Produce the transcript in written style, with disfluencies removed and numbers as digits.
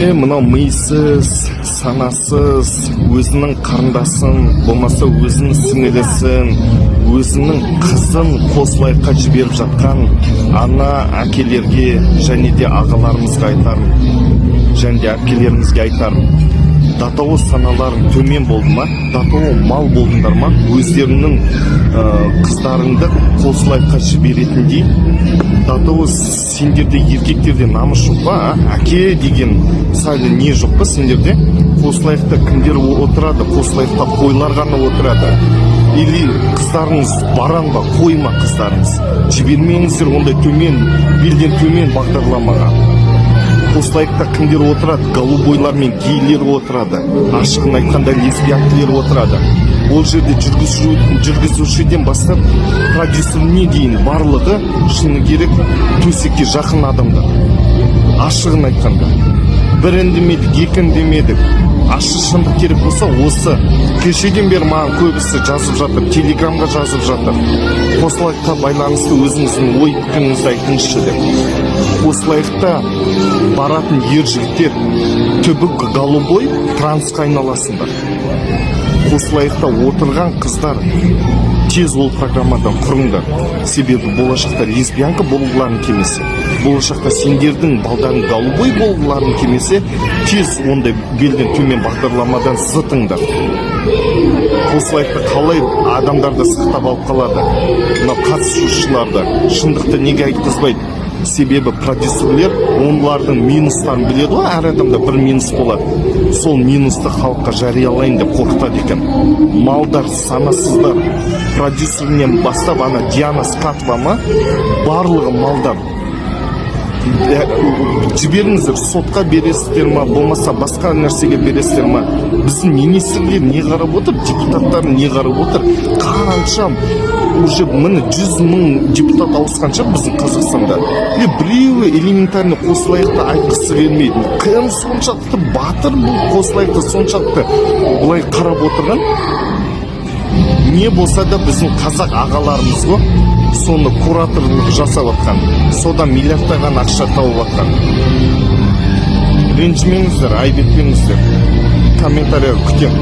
Мынау мыйсыз, санасыз, өзінің қарындасын, болмаса өзінің сіңілісін, өзінің қызын қосылайыққа жіберіп жатқан ана әкелерге және де ағаларымызға айтарым, және де әпкелерімізге айтарым. Датауы саналарың төмен болды ма, датауы мал болдыңдар ма, өздерінің қыздарыңды қосылайыққа жіберетіндей, датауы сендерде еркектерде намыс жоқ па, әке деген сәлі не жоқ па сендерде? Қосылайықта кімдер отырады, қосылайықта қойлар ғана отырады. Или қыздарыңыз баран ба, қой ма қыздарыңыз? Жібермеңіздер ондай төмен, белден төмен бағдарламаға. Қосылайықта кімдер отырады? Голубойлар мен гейлер отырады. Ашығын айтқанда лесбиянкілер отырады. Ол жерде жүргізушіден бастап продюсеріне дейін барлығы шыны керек төсекке жақын адамдар. Ашығын айтқанда. Бір үндемедік, екі үндемедік. Ашы шындық керек болса осы. Кешеден бері маған көбісі жазып жатыр, телеграмға жазып жатыр. Қосылайыққа байланысты өзіңіздің ой пікіріңізді айтыңызшы деп. Қосылайықта баратын ер жігіттер түбі голубой трансқа айналасыңдар. Қосылайықта отырған қыздар тез ол программадан құрыңдар. Себебі болашақта лесбиянка болғыларын келмесе, болашақта сендердің балдарың голубой болғыларын келмесе, тез ондай белден төмен бағдарламадан зытыңдар. Қосылайықта қалай адамдарды сақтап алып қалады, мына қатысушыларды шындықты неге айтқызбайды? Себебі продюсерлер олардың минустарын біледі ғой, әр адамда бір минус болады. Сол минусты халыққа жариялайын деп қорқытады екен. Малдар, санасыздар, продюсерінен бастап ана Диана Скатова ма, барлығы малдар. Жіберіңіздер, сотқа бересіздер ма, болмаса басқа нәрсеге бересіздер ма? Біздің министрлер не қарап отыр, депутаттар не қарап отыр? Қанша уже міне 100 мың депутат ауысқанша біздің Қазақстанда. Біреуі элементарный қосылайықты айтқысы келмейді. Кім соншалықты батыр бұл қосылайықты соншалықты бұлай қарап отырған? Не болса да біздің қазақ ағаларымыз ғой, соны кураторлық жасап атқан, содан миллиардтаған ақша тауып атқан. Ренжімеңіздер, айып етпеңіздер. Комментария күтемін.